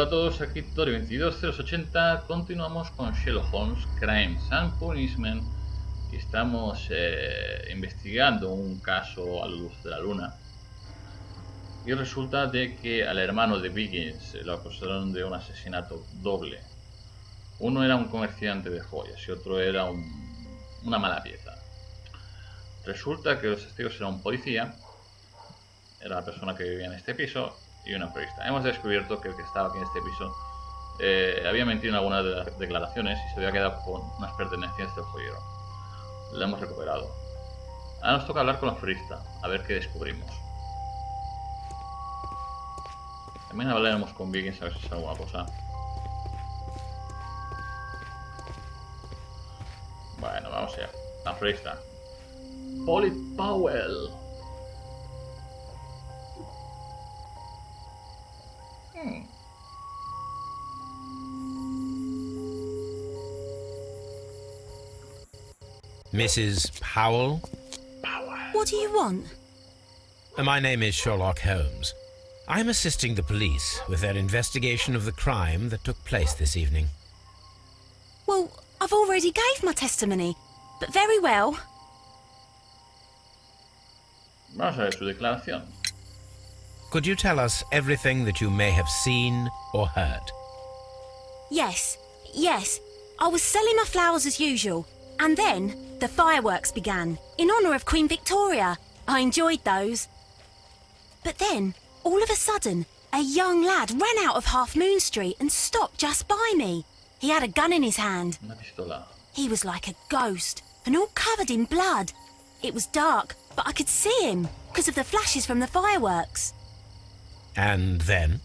Hola a todos, aquí Tori 22080. Continuamos con Sherlock Holmes, Crimes and Punishment. Y estamos investigando un caso a la luz de la luna. Y resulta de que al hermano de Biggins lo acusaron de un asesinato doble. Uno era un comerciante de joyas y otro era una mala pieza. Resulta que los testigos eran un policía, era la persona que vivía en este piso, y una florista. Hemos descubierto que el que estaba aquí en este piso había mentido en algunas de las declaraciones y se había quedado con unas pertenencias del joyero. La hemos recuperado. Ahora nos toca hablar con la florista, a ver qué descubrimos. También hablaremos con Biggins a ver si es alguna cosa. Bueno, vamos allá. La florista. Polly Powell. Mrs. Powell? What do you want? My name is Sherlock Holmes. I'm assisting the police with their investigation of the crime that took place this evening. Well, I've already gave my testimony, but very well. Vamos a ver su declaración. Could you tell us everything that you may have seen or heard? Yes. I was selling my flowers as usual, and then the fireworks began, in honour of Queen Victoria. I enjoyed those. But then, all of a sudden, a young lad ran out of Half Moon Street and stopped just by me. He had a gun in his hand. Una pistola. He was like a ghost, and all covered in blood. It was dark, but I could see him, because of the flashes from the fireworks. And then?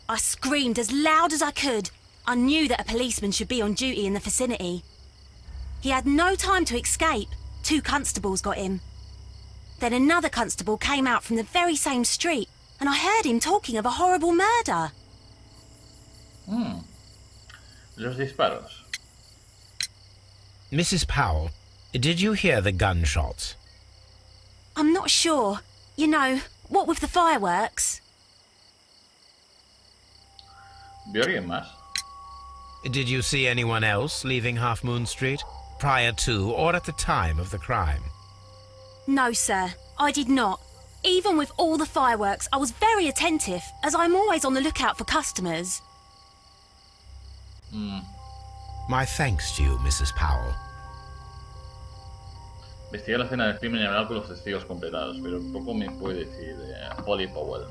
I screamed as loud as I could. I knew that a policeman should be on duty in the vicinity. He had no time to escape. 2 constables got him. Then another constable came out from the very same street, and I heard him talking of a horrible murder. Los disparos. Mrs. Powell, did you hear the gunshots? I'm not sure. You know, what with the fireworks? ¿Vio alguien más? Did you see anyone else leaving Half Moon Street, prior to or at the time of the crime? No, sir, I did not. Even with all the fireworks, I was very attentive, as I'm always on the lookout for customers. My thanks to you, Mrs. Powell. Investigar la escena del crimen y hablar con los testigos completados, pero poco me puede decir Polly Powell.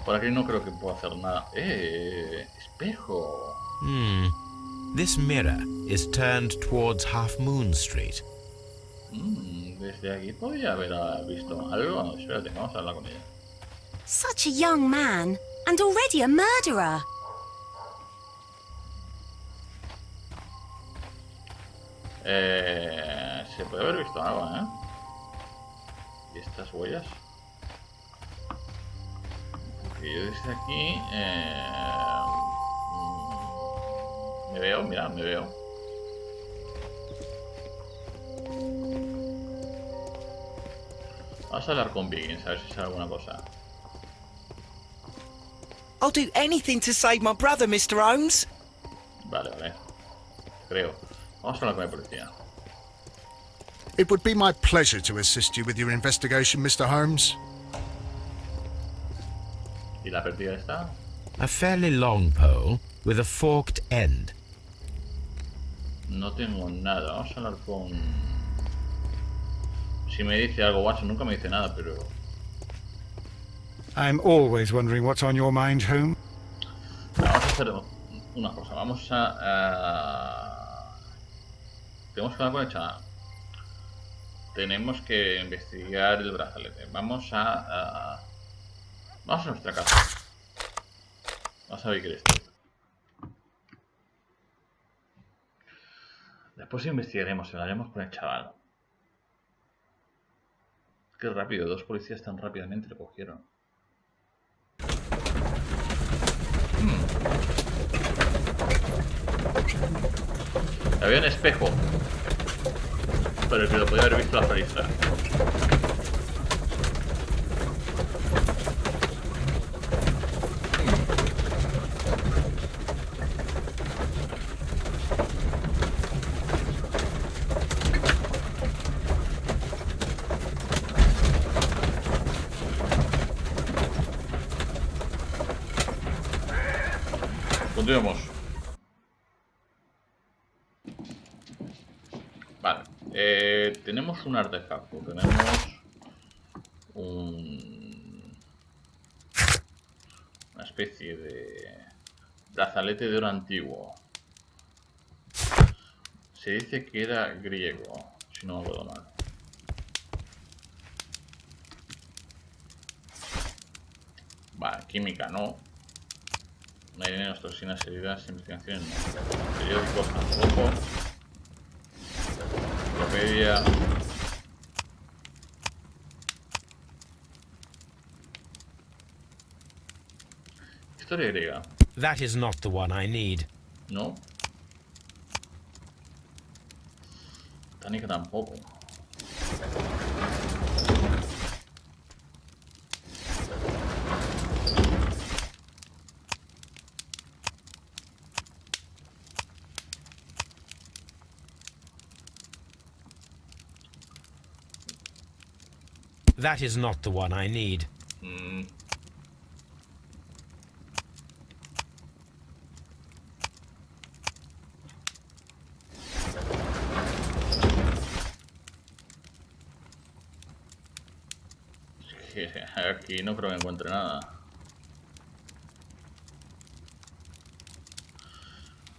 Por aquí no creo que pueda hacer nada. Espejo. This mirror is turned towards Half Moon Street. Desde aquí podría haber visto algo. Espérate, vamos a hablar con ella. Such a young man, and already a murderer. Se puede haber visto algo, ¿Y estas huellas? Porque yo desde aquí me veo, mira, me veo. Vamos a hablar con Biggins, a ver si sabe alguna cosa. I'll do anything to save my brother, Mr. Holmes. Vale. Creo. Vamos a hablar con el policía. It would be my pleasure to assist you with your investigation, Mr. Holmes. ¿Y la pérdida está? A fairly long pole with a forked end. No tengo nada. Vamos a hablar con... Si me dice algo, Watson nunca me dice nada, pero... I'm always wondering what's on your mind, Holmes. Vamos a hacer una cosa. Vamos a... Tenemos que hablar con el chaval. Tenemos que investigar el brazalete. Vamos a nuestra casa. Vamos a ver qué es esto. Después investigaremos, hablaremos con el chaval. Qué rápido, 2 policías tan rápidamente lo cogieron. Había un espejo, pero el que lo podía haber visto la florista. Continuemos. Vale. Tenemos un artefacto. Tenemos una especie de brazalete de oro antiguo. Se dice que era griego, si no me acuerdo mal. Vale, química no. Venenos, toxinas, heridas, investigaciones no. Periódicos tampoco. Enciclopedia. Historia griega. That is not the one I need. No. Botánica tampoco. That is not the one I need. Aquí no creo que encuentre nada.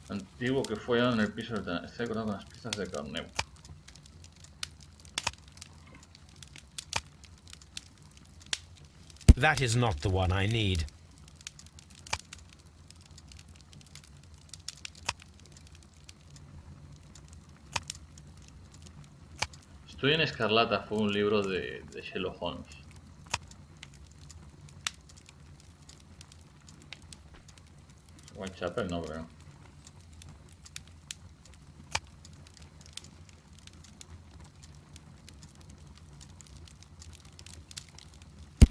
Antiguo que fue hallado en el piso del... Está decorado con las piezas de carneo. That is not the one I need. Estoy en Escarlata fue un libro de Sherlock Holmes. Whitechapel no creo.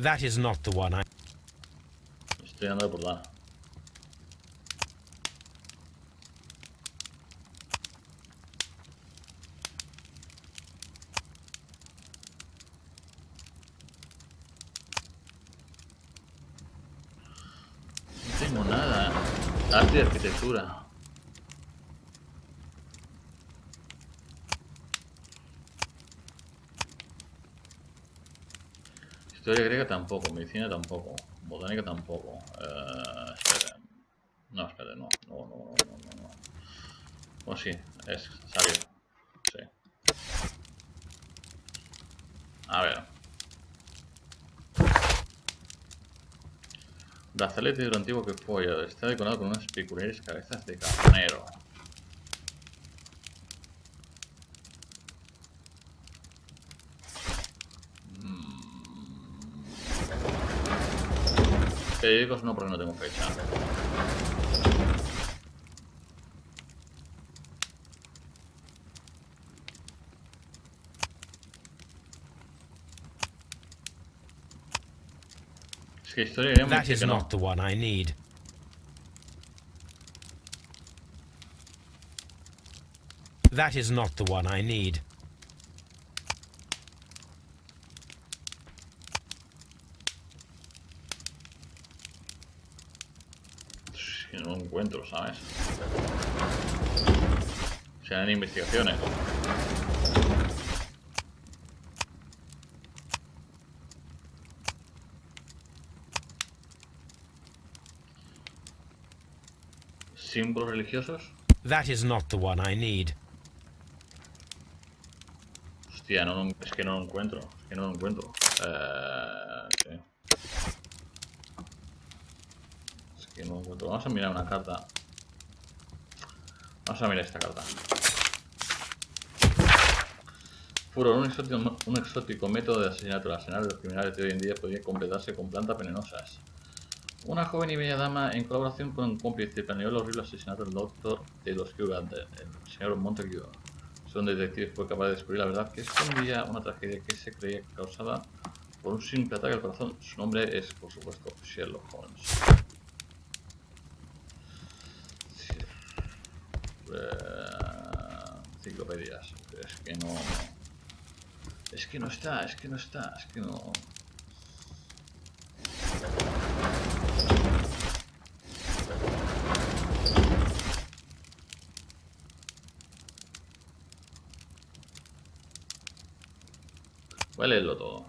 That is not the one I... Estoy andando por la... No tengo nada. Arte y arquitectura. Historia griega tampoco, medicina tampoco, botánica tampoco. Espera. No, espera, no. Oh, sí, es sabio. Sí. A ver. Brazalete de oro antiguo que fue hallado. Está decorado con unas peculiares cabezas de carnero. Periódicos no, porque no tengo fecha. Es que historia iremos. That is not the one I need. That is not the one I need. Que no lo encuentro, ¿sabes? Sean investigaciones. Símbolos religiosos. That is not the one I need. Hostia, es que no lo encuentro. Sí. Que no encuentro. Vamos a mirar una carta. Vamos a mirar esta carta. Furor, un exótico método de asesinato. El asesinato de los criminales de hoy en día podría completarse con plantas venenosas. Una joven y bella dama, en colaboración con un cómplice, planeó el horrible asesinato del doctor de los Hogar, el señor Montague. Son detectives fue capaz de descubrir la verdad que escondía una tragedia que se creía causada por un simple ataque al corazón. Su nombre es, por supuesto, Sherlock Holmes. Enciclopedias. Es que no está. Voy a leerlo todo.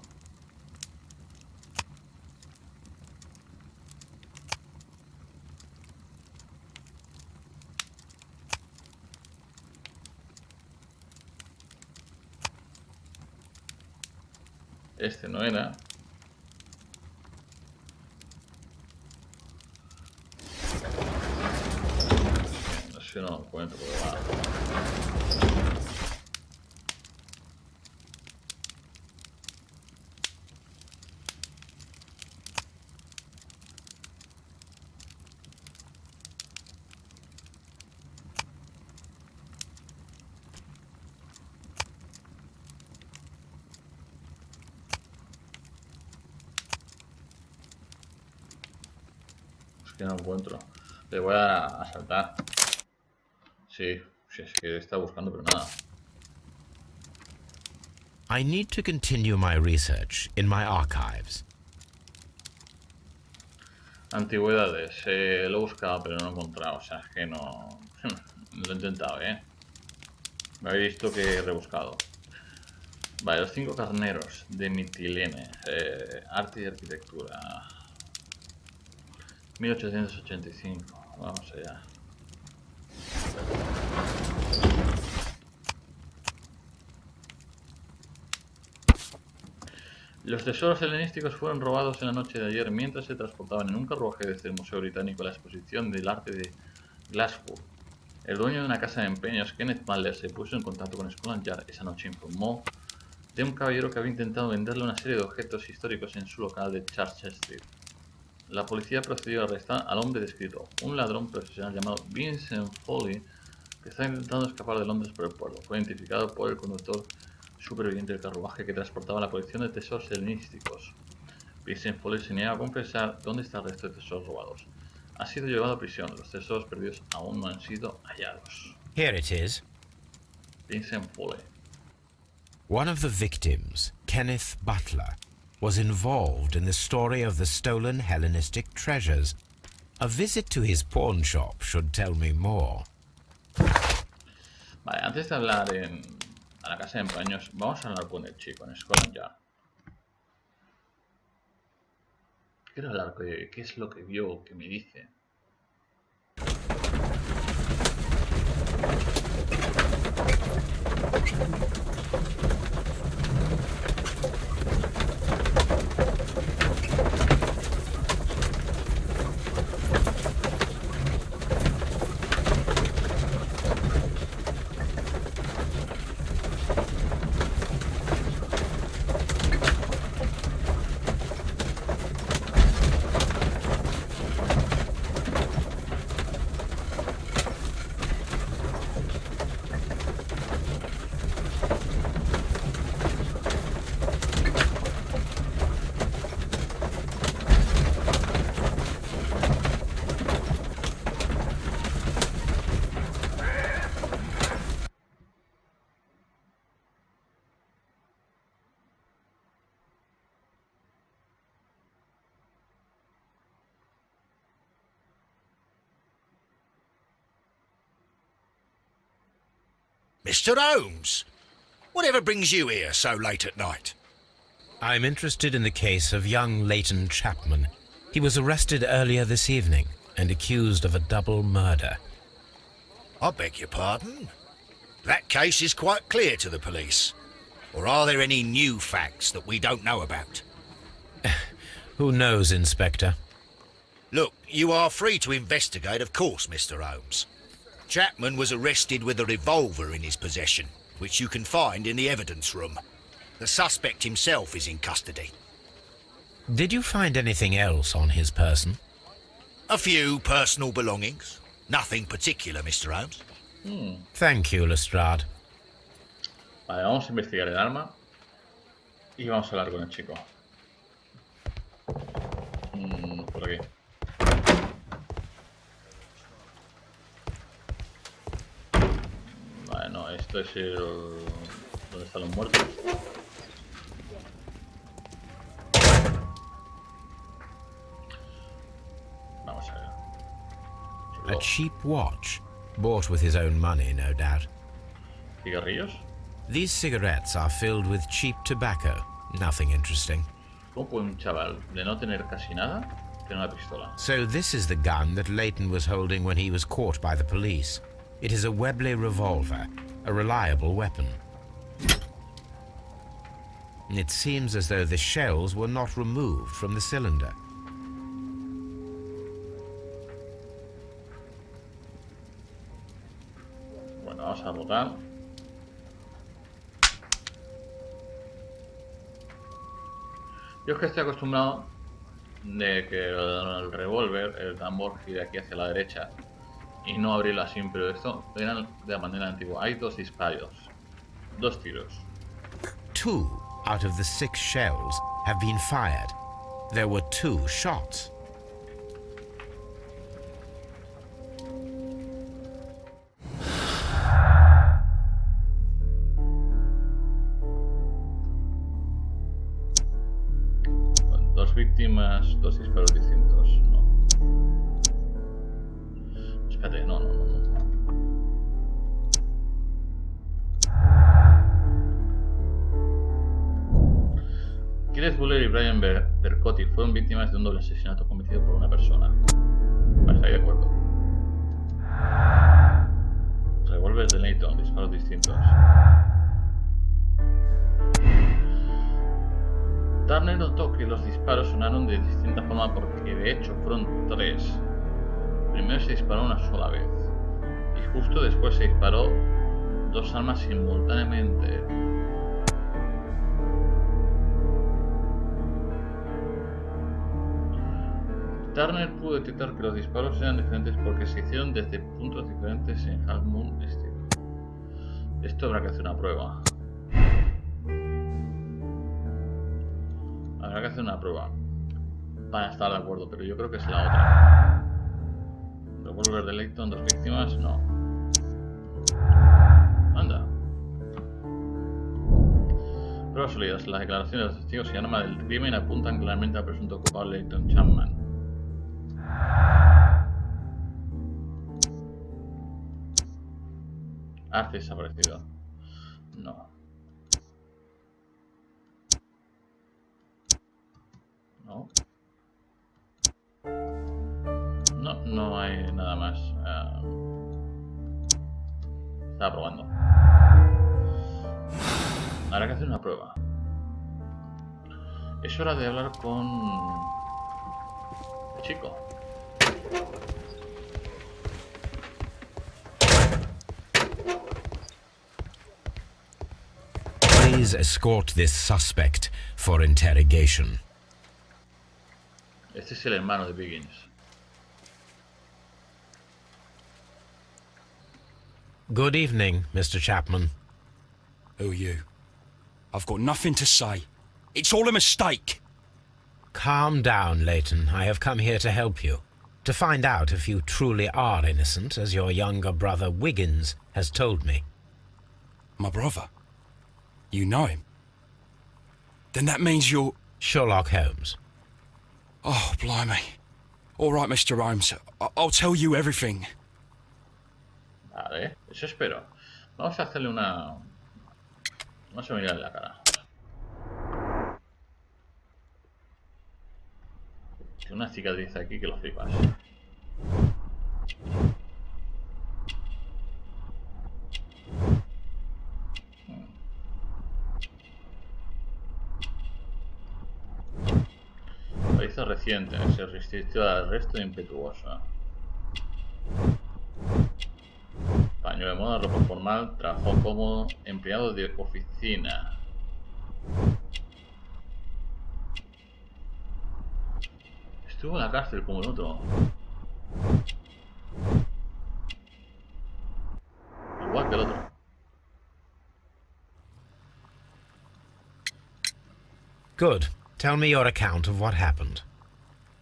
Este no era. No sé, no lo encuentro, pero va. Que no encuentro. Le voy a saltar. Sí, es que está buscando, pero nada. I need to continue my research in my archives. Antigüedades. Lo he buscado, pero no lo he encontrado. O sea, es que no... Lo he intentado, Me habéis visto que he rebuscado. Vale, los 5 carneros de Mitilene. Arte y arquitectura. 1885. Vamos allá. Los tesoros helenísticos fueron robados en la noche de ayer mientras se transportaban en un carruaje desde el Museo Británico a la exposición del arte de Glasgow. El dueño de una casa de empeños, Kenneth Malder, se puso en contacto con Scotland Yard esa noche e informó de un caballero que había intentado venderle una serie de objetos históricos en su local de Church Street. La policía procedió a arrestar al hombre descrito, un ladrón profesional llamado Vincent Foley, que estaba intentando escapar de Londres por el puerto. Fue identificado por el conductor superviviente del carruaje que transportaba la colección de tesoros helenísticos. Vincent Foley se niega a confesar dónde está el resto de tesoros robados. Ha sido llevado a prisión. Los tesoros perdidos aún no han sido hallados. Here it is. Vincent Foley. One of the victims, Kenneth Butler, was involved in the story of the stolen Hellenistic treasures. A visit to his pawn shop should tell me more. Vale, antes de hablar a la casa de empeños, vamos a hablar con el chico en Scotland Yard. Quiero hablar con él. ¿Qué es lo que vio? ¿Qué me dice? Mr. Holmes, whatever brings you here so late at night? I'm interested in the case of young Leighton Chapman. He was arrested earlier this evening and accused of a double murder. I beg your pardon? That case is quite clear to the police. Or are there any new facts that we don't know about? Who knows, Inspector? Look, you are free to investigate, of course, Mr. Holmes. Chapman was arrested with a revolver in his possession, which you can find in the evidence room. The suspect himself is in custody. Did you find anything else on his person? A few personal belongings. Nothing particular, Mr. Holmes. Thank you, Lestrade. Vale, vamos a investigar el arma y vamos a hablar con el chico. Por aquí. Vale, no, esto es el... ¿Dónde están los muertos? Vamos a ver. A cheap watch, bought with his own money, no doubt. ¿Cigarrillos? These cigarettes are filled with cheap tobacco, Nothing interesting. ¿Cómo puede un chaval de no tener casi nada tener una pistola? So this is the gun that Leighton was holding when he was caught by the police. It is a Webley revolver, a reliable weapon. It seems as though the shells were not removed from the cylinder. Bueno, vamos a rotar. Yo es que estoy acostumbrado de que el revólver, el tambor, gire aquí hacia la derecha y no abrirlo así, pero esto era de la manera antigua. Hay dos disparos, dos tiros. 2 out of the 6 shells have been fired. There were 2 shots. Dos víctimas, dos disparos distintos. No. Espérate, no. Kenneth Buller y Brian Percotti fueron víctimas de un doble asesinato cometido por una persona. Vale, estoy de acuerdo. Revólver de Leighton, disparos distintos. Turner notó que los disparos sonaron de distinta forma porque de hecho fueron 3. Primero se disparó una sola vez y justo después se disparó 2 armas simultáneamente. Turner pudo detectar que los disparos eran diferentes porque se hicieron desde puntos diferentes en Half Moon estilo. Esto habrá que hacer una prueba. Habrá que hacer una prueba para estar de acuerdo, pero yo creo que es la otra. Revólver de Leighton, 2 víctimas, no. Anda. Pruebas sólidas. Las declaraciones de los testigos y arma del crimen apuntan claramente al presunto culpable Leighton Chapman. Arte desaparecido. No. No hay nada más. Estaba probando. Habrá que hacer una prueba. Es hora de hablar con el chico. Please escort this suspect for interrogation. Este es el hermano de Biggins. Good evening, Mr. Chapman. Who are you? I've got nothing to say. It's all a mistake. Calm down, Leighton. I have come here to help you. To find out if you truly are innocent, as your younger brother Wiggins has told me. My brother? You know him? Then that means you're... Sherlock Holmes. Oh, blimey. All right, Mr. Holmes. I'll tell you everything. Vale, eso espero. Vamos a hacerle una... Vamos a mirarle la cara. Tiene una cicatriz aquí que lo flipas. Paliza reciente, se resistió al arresto de impetuosa. Pañuelo de moda, ropa formal, trabajó como empleado de oficina. Estuvo en la cárcel como el otro. Igual que el otro. Good. Tell me your account of what happened.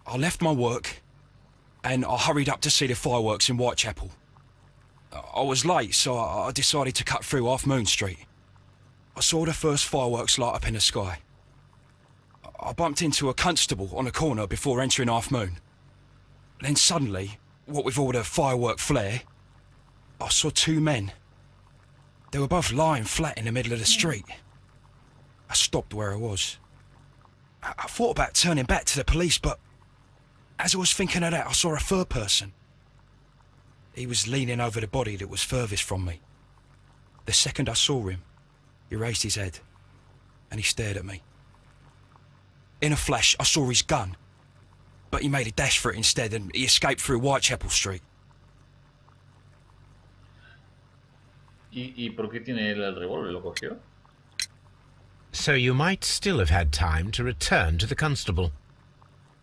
I left my work and I hurried up to see the fireworks in Whitechapel. I was late, so I decided to cut through Half Moon Street. I saw the first fireworks light up in the sky. I bumped into a constable on a corner before entering Half Moon. Then suddenly, what with all the firework flare, I saw 2 men. They were both lying flat in the middle of the street. I stopped where I was. I thought about turning back to the police, but as I was thinking of that, I saw a third person. He was leaning over the body that was furthest from me. The second I saw him, he raised his head and he stared at me. In a flash, I saw his gun, but he made a dash for it instead and he escaped through Whitechapel Street. ¿Y por qué tiene él el revólver? ¿Lo cogió? So you might still have had time to return to the constable.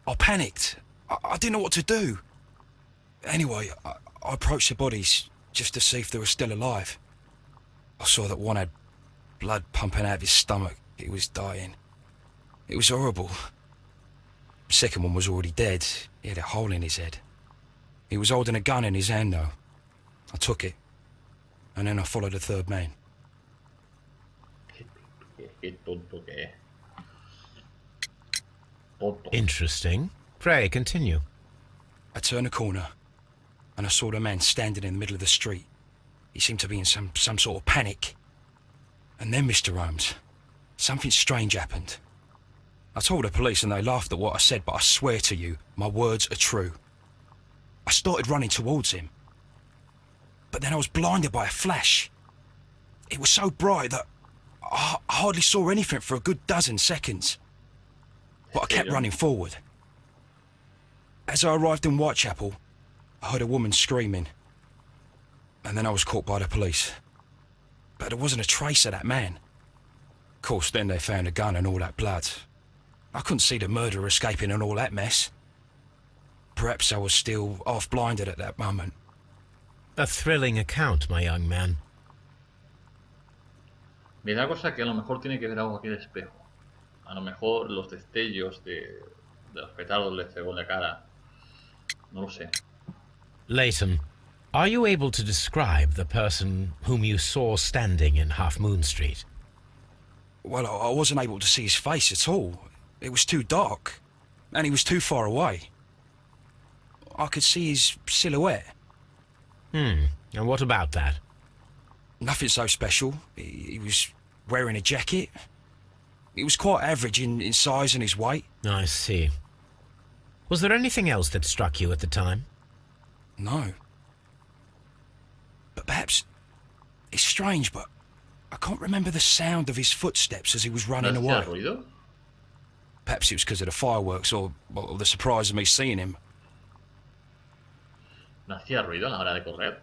I panicked. I didn't know what to do. Anyway, I approached the bodies just to see if they were still alive. I saw that one had blood pumping out of his stomach. He was dying. It was horrible. The second one was already dead. He had a hole in his head. He was holding a gun in his hand, though. I took it, and then I followed the third man. Qué tonto que es. Tonto. Interesting. Pray, continue. I turned a corner, and I saw the man standing in the middle of the street. He seemed to be in some sort of panic. And then, Mr. Holmes, something strange happened. I told the police and they laughed at what I said, but I swear to you, my words are true. I started running towards him. But then I was blinded by a flash. It was so bright that I hardly saw anything for a good dozen seconds. But I kept running forward. As I arrived in Whitechapel, I heard a woman screaming. And then I was caught by the police. But there wasn't a trace of that man. Of course, then they found a gun and all that blood. I couldn't see the murderer escaping and all that mess. Perhaps I was still half-blinded at that moment. A thrilling account, my young man. Me da cosa que a lo mejor tiene que ver algo aquí en el espejo. A lo mejor los destellos de los petardos le cegó la cara. No lo sé. Leighton, are you able to describe the person whom you saw standing in Half Moon Street? Well, I wasn't able to see his face at all. It was too dark, and he was too far away. I could see his silhouette. And what about that? Nothing so special. He was wearing a jacket. He was quite average in size and his weight. I see. Was there anything else that struck you at the time? No. But perhaps it's strange, but I can't remember the sound of his footsteps as he was running ¿No hacía away. ruido? Perhaps it was because of the fireworks or the surprise of me seeing him. ¿No hacía ruido a la hora de correr?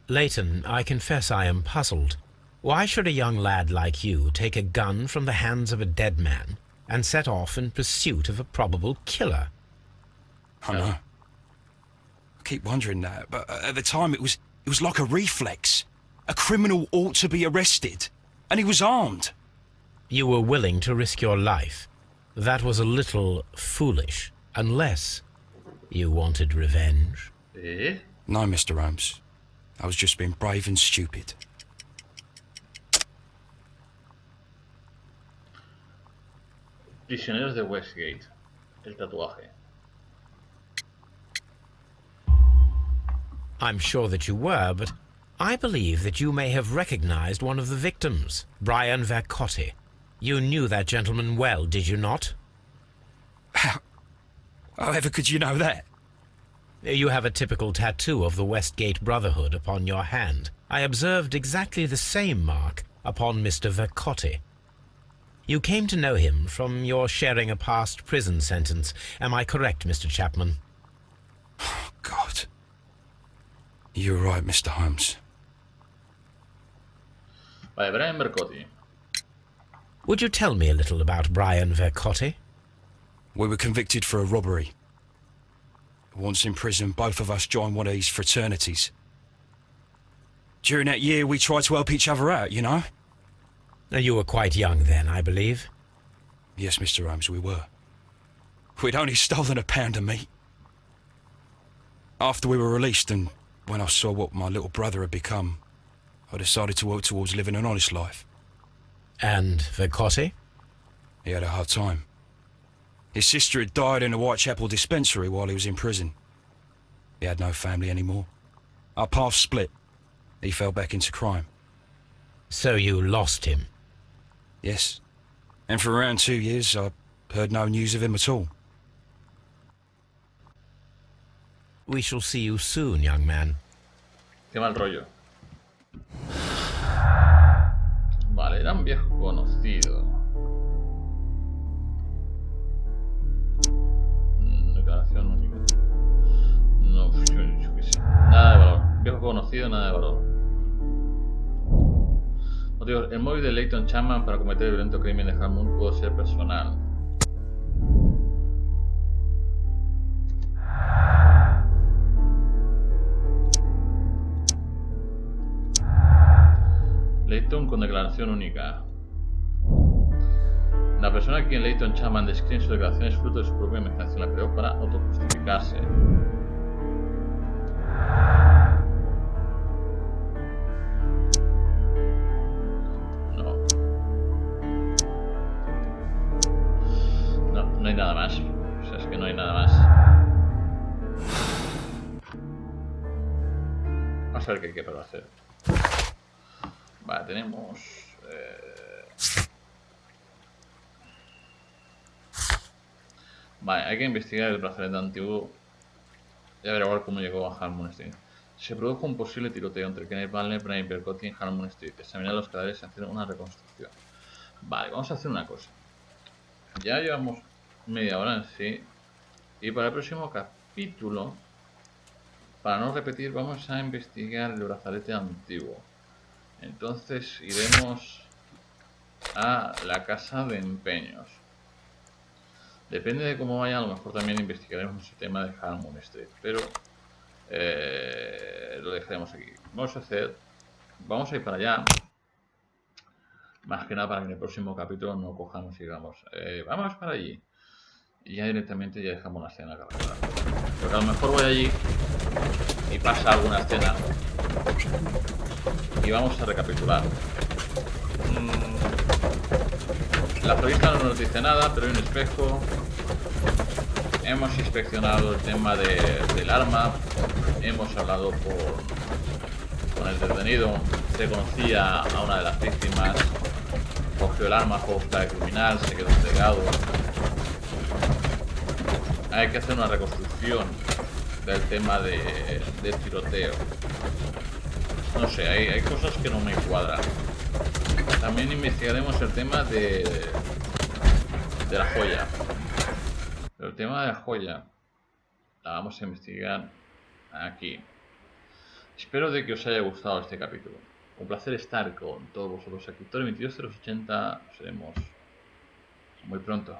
Leighton, I confess I am puzzled. Why should a young lad like you take a gun from the hands of a dead man and set off in pursuit of a probable killer? I know. I keep wondering that, but at the time it was like a reflex. A criminal ought to be arrested, and he was armed. You were willing to risk your life. That was a little foolish, unless you wanted revenge. ¿Eh? No, Mr. Holmes. I was just being brave and stupid. Prisioneros de Westgate. El tatuaje. I'm sure that you were, but I believe that you may have recognized one of the victims, Brian Vercotti. You knew that gentleman well, did you not? However could you know that? You have a typical tattoo of the Westgate Brotherhood upon your hand. I observed exactly the same mark upon Mr. Vercotti. You came to know him from your sharing a past prison sentence. Am I correct, Mr. Chapman? Oh, God. You're right, Mr. Holmes. Vale, Brian Vercotti. Would you tell me a little about Brian Vercotti? We were convicted for a robbery. Once in prison, both of us joined one of these fraternities. During that year, we tried to help each other out, you know? You were quite young then, I believe. Yes, Mr. Holmes, we were. We'd only stolen a pound of meat. After we were released, and when I saw what my little brother had become, I decided to work towards living an honest life. And Vercotti? He had a hard time. His sister had died in a Whitechapel dispensary while he was in prison. He had no family anymore. Our paths split. He fell back into crime. So you lost him? Yes. And for around 2 years, I heard no news of him at all. We shall see you soon, young man. Qué mal rollo. Vale, era un viejo conocido. Declaración única. No, yo qué sé. Nada de valor. Viejo conocido, nada de valor. Motivos. El móvil de Leighton Chapman para cometer el violento crimen de Harmon pudo ser personal. Leighton con declaración única. La persona a quien Leighton Chapman describe en su declaración es fruto de su propia imaginación, la creó para autojustificarse. No hay nada más. O sea, es que no hay nada más. Vamos a ver qué hay que hacer. Vale, tenemos... Vale, hay que investigar el brazalete antiguo y averiguar cómo llegó a Harmon Street. Se produjo un posible tiroteo entre Kenneth Butler, Brian Percotti en Harmon Street. Examinar los cadáveres y hacer una reconstrucción. Vale, vamos a hacer una cosa. Ya llevamos media hora en sí. Y para el próximo capítulo, para no repetir, vamos a investigar el brazalete antiguo. Entonces iremos a la casa de empeños. Depende de cómo vaya, a lo mejor también investigaremos ese tema de Harmon Street, pero lo dejaremos aquí. Vamos a ir para allá, más que nada para que en el próximo capítulo no cojamos y digamos, vamos para allí, y ya directamente ya dejamos la escena cargada. Porque a lo mejor voy allí y pasa alguna escena y vamos a recapitular. La florista no nos dice nada, pero hay un espejo. Hemos inspeccionado el tema del arma. Hemos hablado con el detenido. Se conocía a una de las víctimas. Cogió el arma, fue a buscar al criminal, se quedó cegado. Hay que hacer una reconstrucción del tema del tiroteo. No sé, hay cosas que no me cuadran. También investigaremos el tema de la joya. Pero el tema de la joya la vamos a investigar aquí. Espero de que os haya gustado este capítulo. Un placer estar con todos vosotros aquí. Victoria 22080. Nos veremos muy pronto.